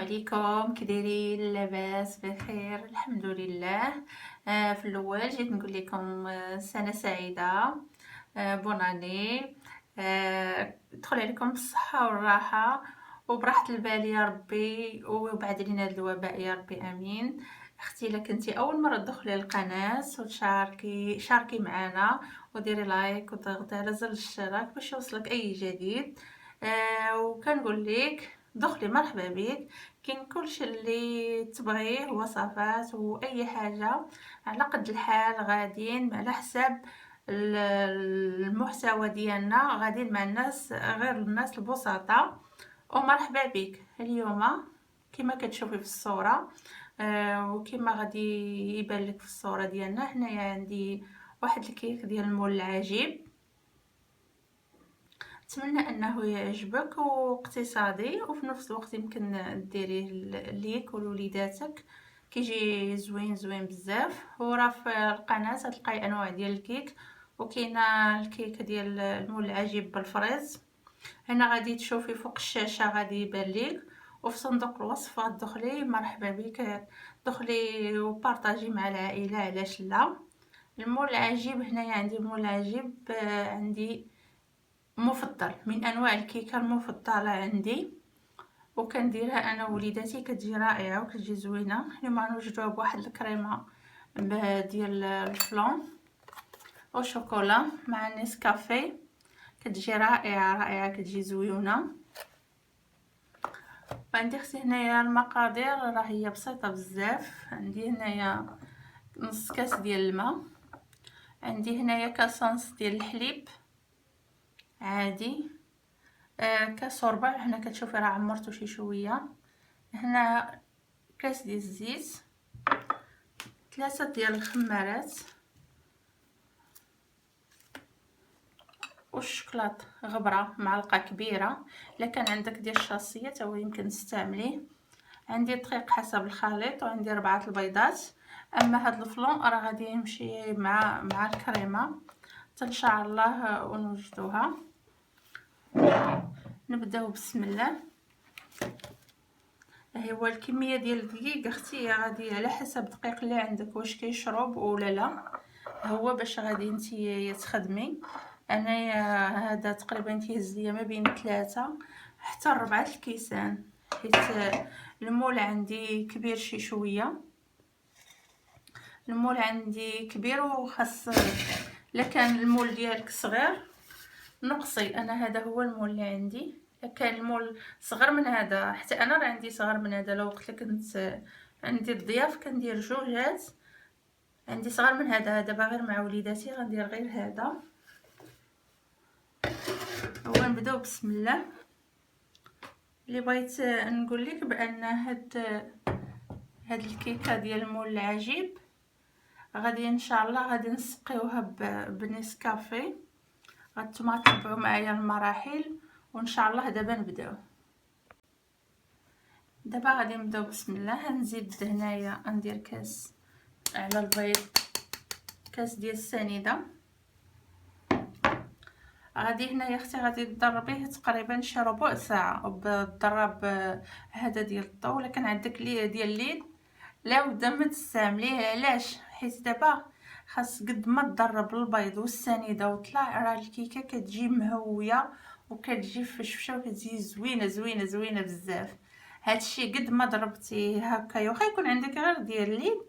عليكم، كدايرين؟ لاباس بخير الحمد لله. في الاول جيت نقول لكم سنه سعيده، بوناني. تدخل عليكم بالصحه والراحه وبراحه البال يا ربي، وبعد لنا هذا الوباء يا ربي امين. اختي، الا كنتي اول مره تدخلي القناه شاركي معنا وديري لايك وضغطي على زر الاشتراك باش يوصلك اي جديد. وكنقول لك دخلي مرحبا بك. كاين كلشي اللي تبغيه، وصفات واي حاجه على قد الحال، غاديين على حساب المحتوى ديالنا، غاديين مع الناس غير الناس البسطاء. ومرحبا بك اليوم كما كتشوفي في الصوره. وكما غادي يبان لك في الصوره ديالنا، هنايا عندي واحد الكيك ديال المول العجيب. نتمنى انه يعجبك واقتصادي، وفي نفس الوقت يمكن ديريه ليك ولوليداتك، كيجي زوين زوين بزاف. وراه في القناه تلقاي انواع ديال الكيك، وكاينه الكيك ديال المول العجيب بالفريز. هنا غادي تشوفي فوق الشاشه غادي يبان ليك، وفي صندوق الوصف غتدخلي. مرحبا بك، دخلي وبارطاجي مع العائله، علاش لا. المول العجيب، هنايا عندي المول العجيب، عندي مفضل من انواع الكيكه المفضله عندي، وكنديرها انا ووليداتي، كتجي رائعه وكتجي زوينه. اليوم غنوجدوها بواحد الكريمه ديال الفلون وشوكولا مع نسكافيه، كتجي رائعه رائعه، كتجي زويونه. وعندي اختي هنايا المقادير راه هي بسيطه بزاف. عندي هنايا نص كاس ديال الماء، عندي هنايا كاس ونص ديال الحليب عادي، كاس وربع. هنا كتشوفي راه عمرته شي شويه. هنا كاس ديال الزيت، 3 ديال الخمارات، والشكلاط غبره معلقه كبيره. الا كان عندك ديال الشاصيه تا هو يمكن تستعمليه. عندي دقيق حسب الخليط، وعندي 4 البيضات. اما هاد الفلون راه غادي يمشي مع الكريمه ان شاء الله ونوجدوها. نبداو بسم الله. هو الكميه ديال الدقيق اختي غادي على حسب الدقيق اللي عندك، واش كيشرب ولا لا. هو باش غادي نتيا تخدمي، انا هذا تقريبا تيهز ليا ما بين 3 حتى 4 الكيسان، حيت المول عندي كبير شي شويه. المول عندي كبير وخاص، الا كان المول ديالك صغير نقصي. انا هذا هو المول اللي عندي. كان المول صغر من هذا، حتى انا راه عندي صغر من هذا. لو قلت لك كنت عندي الضياف كندير جوجات، عندي صغر من هذا. دابا غير مع وليداتي غندير غير هذا. هو نبداو بسم الله. اللي بغيت نقول لك بان هاد الكيكه ديال المول العجيب غادي ان شاء الله غادي نسقيوها بنسكافيه. غانتوما تبعوا معايا المراحل، وان شاء الله دابا نبداو. دابا غادي نبداو بسم الله. غنزيد هنايا ندير كاس على البيض، كاس ديال السنيده. غادي هنايا اختي غادي تضربيه تقريبا شي ربع ساعه بالضرب هذا ديال الضو. ولا كان عندك ليه ديال الليل لا بدا ما تستعمليه. علاش؟ حيت دابا خاص قد ما تضرب البيض والسنيده وطلع راه الكيكه كتجي مهويه وكتجي فشفشه وكتجي زوينه زوينه زوينه بزاف. هادشي قد ما ضربتيه هكا، واخا يكون عندك غير ديال الليل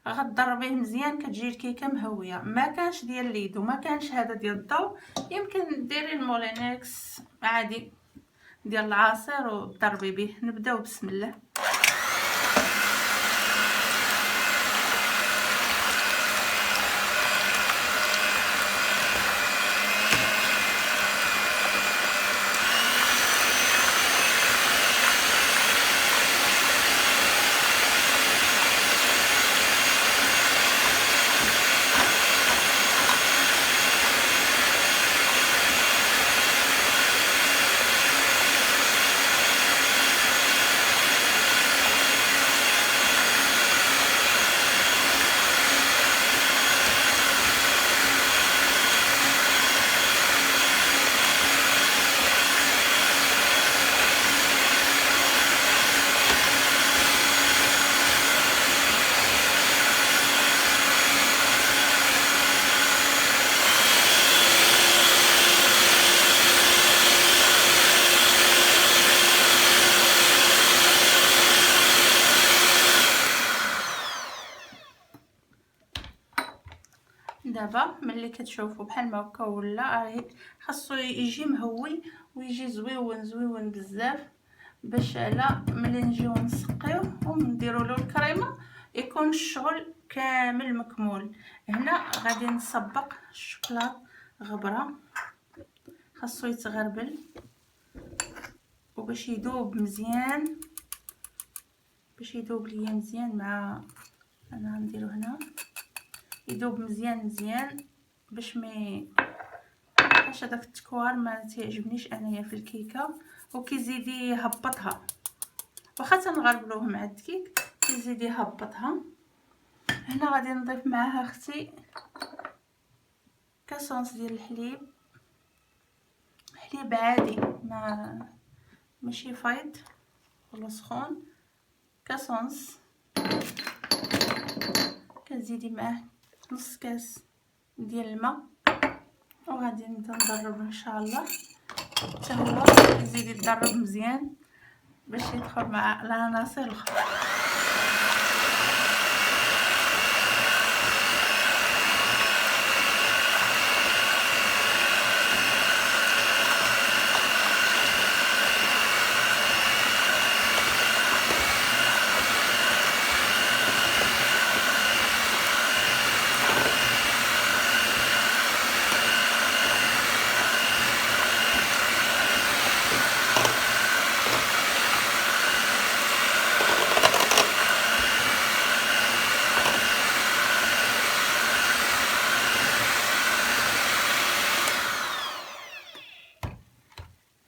غتضربيه مزيان كتجي الكيكه مهويه. ما كانش ديال اليد وما كانش هذا ديال الضو، يمكن ديري المولينكس عادي ديال العصير وضربي به. نبداو بسم الله. دابا ملي كتشوفوا بحال ما هكا ولا خاصو يجي مهوي ويجي زويون زويون بزاف، باش على ملي نجيو نسقيوه ونديروا له الكريمه يكون الشغل كامل مكمول. هنا غادي نسبق الشوكولاط غبره، خاصو يتغربل وباش يذوب مزيان، باش يذوب ليا مزيان مع انا نديرو هنا يذوب مزيان مزيان باش ما يبقاش هذاك التكوار ما تعجبنيش انايا في الكيكه. وكيزيد يهبطها واخا تنغربلوه مع الدقيق كيزيد يهبطها. هنا غادي نضيف معاها اختي كاسونس ديال الحليب، حليب عادي ماشي فايض ولا سخون، كاسونس. كتزيدي معاه نص كاس ديال الماء وغادي نبدا نضرب ان شاء الله حتى هو يزيد يتضرب مزيان باش يدخل مع العناصر الاخرى.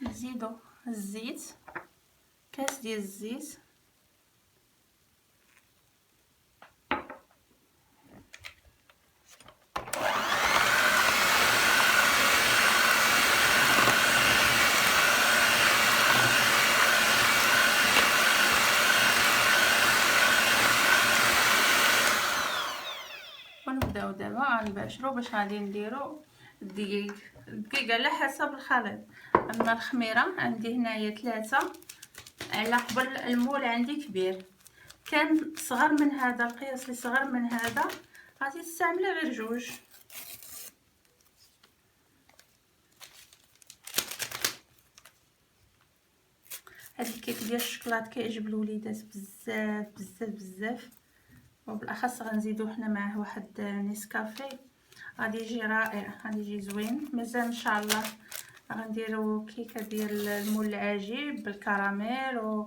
نزيدو الزيت، كاس ديال الزيت، ونبداو دابا غنباشرو باش غادي نديرو الدقيق على حسب الخليط. اما الخميره عندي هنايا 3 على قبل المول عندي كبير، كان صغر من هذا القياس اللي صغر من هذا غادي تستعملي غير 2. هاد الكيك ديال الشكلاط كيعجب الوليدات بزاف بزاف بزاف، وبالاخص غنزيدو حنا معاه واحد نيسكافي غادي يجي رائع، غادي يجي زوين. مازال ان شاء الله غنديرو كيكه ديال المول العجيب بالكراميل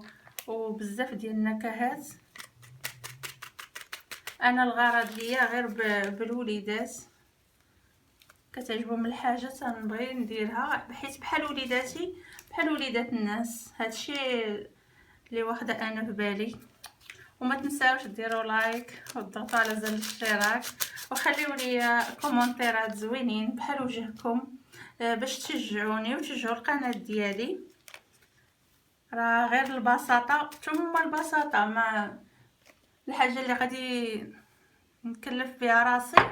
وبزاف ديال النكهات. انا الغرض ليا غير بالوليدات كتعجبهم الحاجه تنبغي نديرها حيت بحال وليداتي بحال وليدات الناس. هادشي اللي واخده انا في بالي. وما تنساوش ديروا لايك وتضغطوا على زر الاشتراك وخليوا لي كومونتيرات زوينين بحال وجهكم باش تشجعوني وتشجعوا القناه ديالي. راه غير البساطه ثم البساطه، ما الحاجه اللي غادي نكلف بها راسي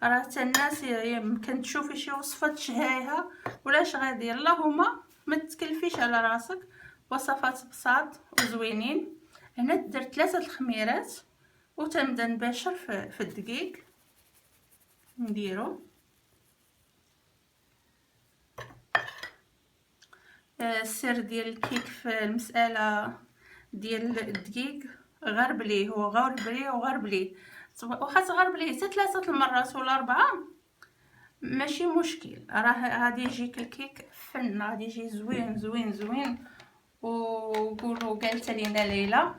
راه حتى الناس يمكن تشوفي شي وصفه تشهيها ولاش غادي. اللهم ما تكلفيش على راسك، وصفات بساط وزوينين. هنا درت 3 الخميرات وتنبدا نباشر في الدقيق نديرو. السر ديال الكيك في المساله ديال الدقيق غربليه وغربليه واخا تغربليه حتى 3 المرات ولا 4 ماشي مشكل، راه غادي يجيك الكيك فن، غادي يجي زوين زوين زوين. وقولوا قالت لينا ليلى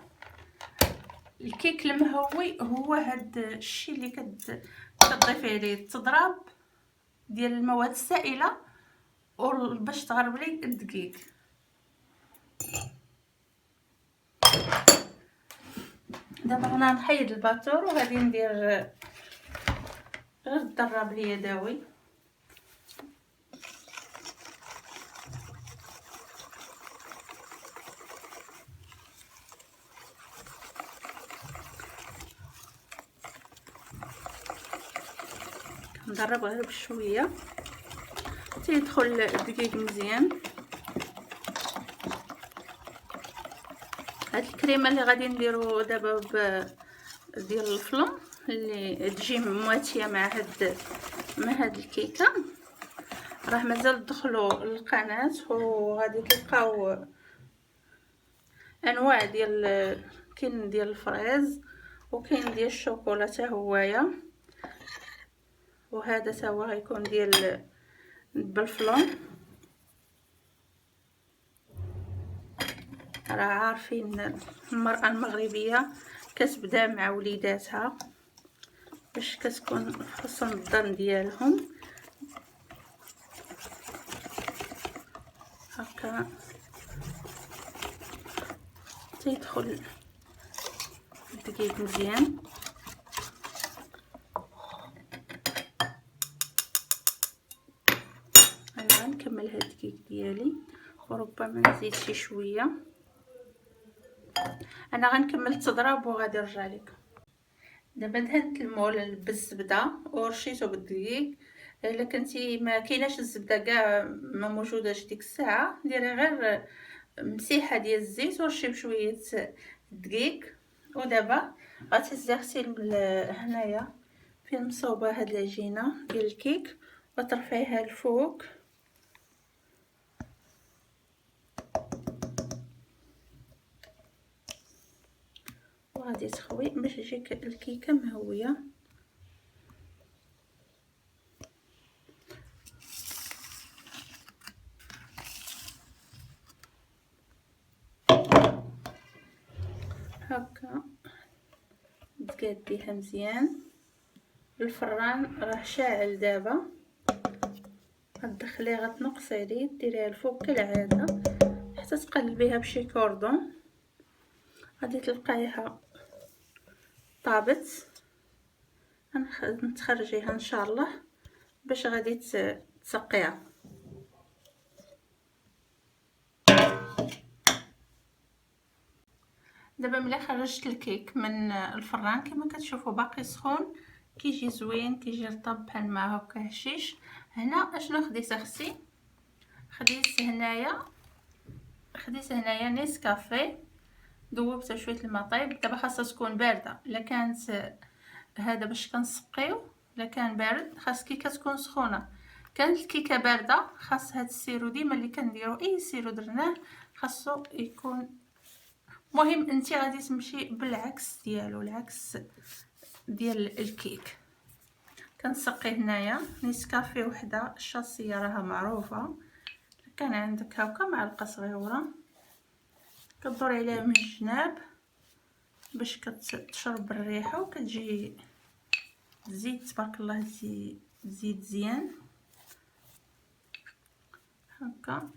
الكيك المهوي هو هاد الشيء اللي كتضيفي عليه التضراب ديال المواد السائله باش تغربلي الدقيق. دابا انا نحيد الباتور وغادي ندير غير الضراب اليدوي. نضرب غير بشويه حتى يدخل الدقيق مزيان. هاد الكريمه اللي غادي نديرو دابا ديال الفلون اللي تجي مواتيه مع هاد الكيكه. راه مازال دخلوا القناه وغادي تلقاو انواع ديال كاين ديال الفريز وكاين ديال الشوكولا حتى هوايا، وهذا تا هو غيكون ديال بالفلون. راه عارفين المرأة المغربية كتبدا مع وليداتها باش كتكون في حسن الظن ديالهم. هكا تيدخل الدقيق مزيان. انا غنكمل هاد الدقيق ديالي وربما نزيد شي شويه. انا غنكمل التضراب وغادي نرجع لكم. دابا دهنت المول بالزبده ورشيته بالدقيق. الا كنتي ما كايناش الزبده كاع ما موجوداش ديك الساعه، ديري غير مسيحه ديال الزيت ورشي بشويه الدقيق. ودابا غتزغسي هنايا فين مصوبه هاد العجينه ديال الكيك وترفعيها الفوق. وغادي تخوي باش تجيك الكيكه مهويه. هكا تقاديها مزيان. الفران راه شاعل دابا، غتدخليها غتنقصي عليه ديريها الفوق كالعاده حتى تقلبيها بشي كوردون. غادي تلقايها طابت. نتخرجيها ان شاء الله باش غادي تسقيها. دابا ملي خرجت الكيك من الفران كما كتشوفوا باقي سخون، كيجي زوين كيجي رطب بحال ما هكا هشيش. هنا اشنو خديت هنايا نيسكافي ذوبته شويه الماء طيب. دابا خاصها تكون بارده. الا كانت هذا باش كنسقيو، الا كان بارد خاص الكيكه تكون سخونه. كانت الكيكه بارده خاص هاد السيرو ديما اللي كنديرو اي سيرو درناه خاصو يكون مهم. انت غادي تمشي بالعكس ديالو، العكس ديال الكيك. كنسقي هنايا نيسكافي وحده الشاصيه راها معروفه. كان عندك هكا معلقه صغيره كدوري عليها من الجناب باش كتشرب الريحه وكتجي الزيت تبارك الله زيت زيان. هكا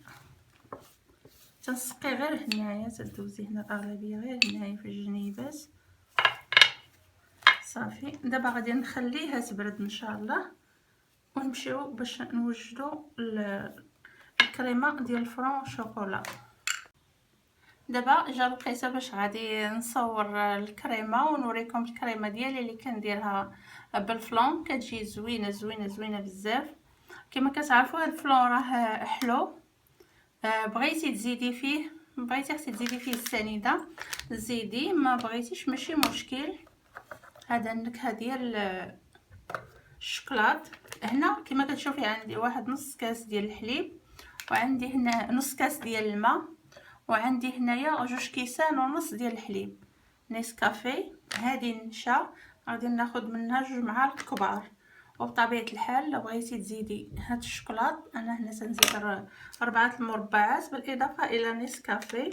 تنسقي غير هنايا، تدوزي هنا الاغلبيه غير هنايا في الجنيبات صافي. دابا غادي نخليها تبرد ان شاء الله ونمشيو باش نوجدوا الكريمه ديال الفرون شوكولا. دابا جا الوقيته باش غادي نصور الكريمه ونوريكم الكريمه ديالي اللي كنديرها بالفلون. كتجي زوينه بزاف. كما كتعرفوا هاد الفلون راه حلو. بغيتي تزيدي فيه، بغيتي اختي تزيدي فيه السنيده زيدي، ما بغيتيش ماشي مشكل. هذا النكهه ديال الشوكولات. هنا كما كتشوفي عندي واحد نص كاس ديال الحليب، وعندي هنا نص كاس ديال الماء، وعندي هنايا 2 كيسان ونص ديال الحليب نيسكافي. هذه النشا غادي ناخذ منها 2 معالق كبار. وبطبيعه الحال لو بغيتي تزيدي هاد الشوكولات انا هنا تنزيد 4 المربعات بالاضافه الى نيسكافي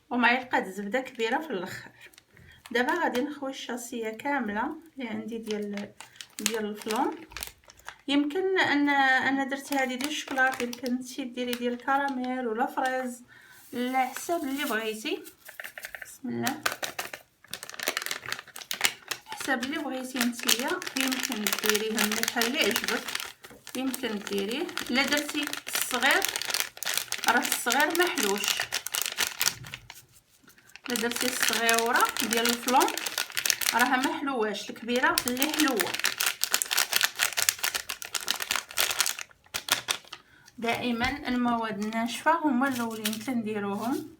ومعلقه زبده كبيره في الاخر. دابا غادي نخوي الشاصيه كامله اللي عندي ديال الفلون. يمكن انا درت هذه ديال الشوكولات، يمكن انتي ديري ديال الكراميل ولا فريز على حساب اللي بغيتي. بسم الله، حساب اللي بغيتي نتيا يمكن ديريه النكهه اللي عجبك يمكن ديريه. الا درتي الصغير راه الصغير محلوش، الا درتي الصغيره ديال الفلون راها محلواش، الكبيره اللي حلوه. دائما المواد الناشفه هما الاولين كنديروهم.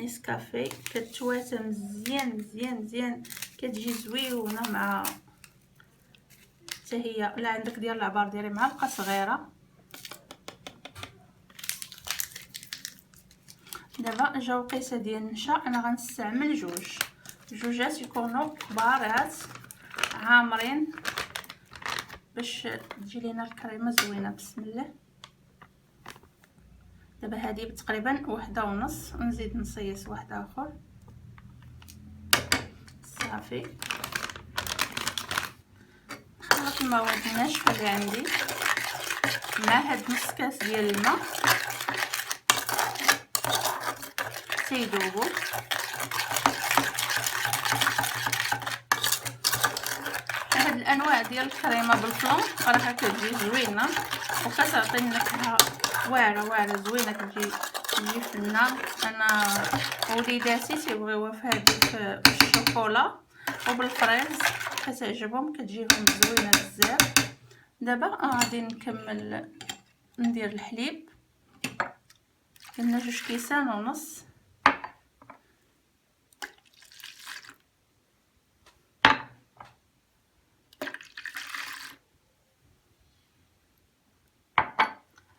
نيسكافي كتواتى مزيان مزيان مزيان، كتجي زويونه مع حتى هي. لا عندك ديال العبار ديري معلقه صغيره. دابا جاو قيسه ديال النشا، انا غنستعمل جوجات يكونوا كبارات عامرين باش تجي لينا الكريمه زوينه. بسم الله. دابا هذه تقريبا 1.5، نزيد نصيص واحد اخر صافي. نخلط المواد الناشفه اللي عندي مع هاد نص كاس ديال الماء تيذوبوا. هاد الانواع ديال الكريمه بالفلون صراحه كتجي زوينه وكتعطي نكهه واعره زوينه، كتجي فنه. انا وليداتي تيبغيوها في هذه الشوكولا وبالفريز كتعجبهم، كتجيهم زوينه بزاف. دابا غادي نكمل ندير الحليب. درنا 2 كيسان ونص.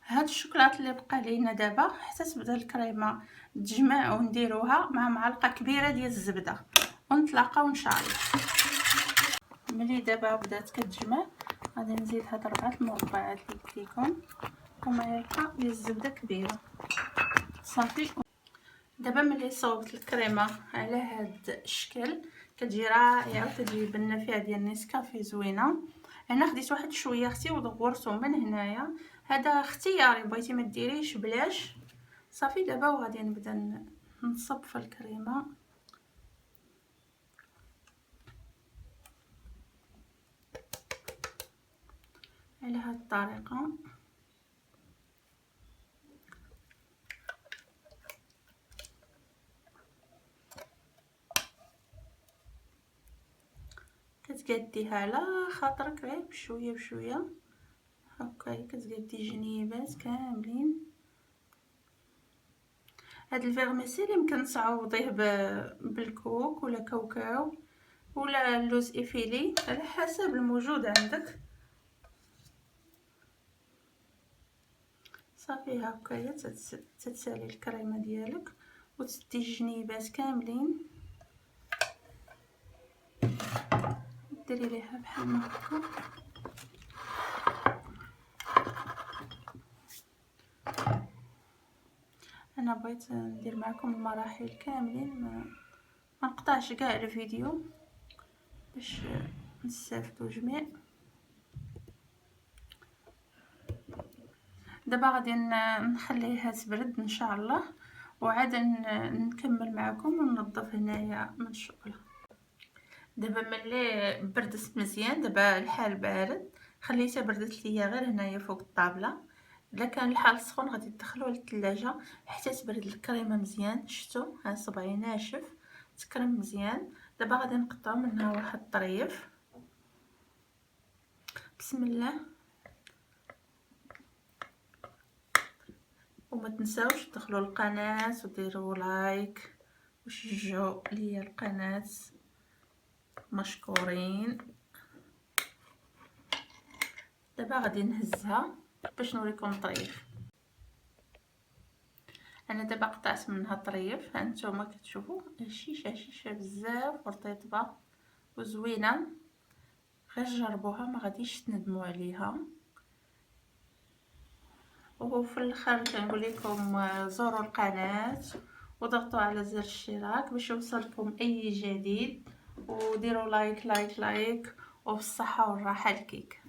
هاد الشوكولات اللي بقى لينا دابا حتى تبدا الكريمه تجمع ونديروها مع معلقه كبيره ديال الزبده ونتلاقاو ان شاء الله. ملي دابا بدات كتجمع غادي نزيد هاد 4 مربعات اللي قلت لكم ومعلقه ديال الزبده كبيره صافي. دابا ملي صوبت الكريمه على هاد الشكل كتجي رائعه وكتجي بالنافعه ديال نيسكافي زوينه. هنا خديت واحد شويه اختي ودورته من هنايا، هذا اختياري، بغيتي ما ديريش بلاش صافي. دابا وغادي نبدا نصب في الكريمه على هاد الطريقه. كتقاديها على خاطرك غير بشويه بشويه هكا، كتقادي جنيبات كاملين. هاد الفيرميسيل يمكن تعوضيه بالكوك ولا كاوكاو ولا اللوز افيلي على حسب الموجود عندك صافي. هكايا تتسالي الكريمه ديالك وتسدي الجنيبات كاملين، ديري ليها بحال هكا. انا بغيت ندير معكم المراحل كاملين، ما نقطعش كاع الفيديو باش نستافدوا جميع. دابا غادي نخليها تبرد ان شاء الله وعاد نكمل معكم وننظف هنايا من الشوكولا. دابا ملي بردت مزيان، دابا الحال بارد، خليتها بردت ليا غير هنايا فوق الطابله. الا كان الحال سخون غادي تدخلوه للثلاجه حتى تبرد الكريمه مزيان. شفتوا ها صبعي ناشف تكرم مزيان. دابا غادي نقطعو منها واحد الطريف. بسم الله. وما تنساوش تدخلوا القناه وديروا لايك وشجعوا ليا القناه، مشكورين. دابا غادي نهزها باش نوريكم طريف. انا دابا قطعت منها طريف، هانتوما كتشوفوا هشيشه بزاف ورطيبه وزوينه. غير جربوها ما غاديش تندموا عليها. وفي الاخر كنقول لكم زوروا القناه وضغطوا على زر الاشتراك باش يوصلكم اي جديد، وديروا لايك لايك لايك. وبالصحه والراحه الكيك.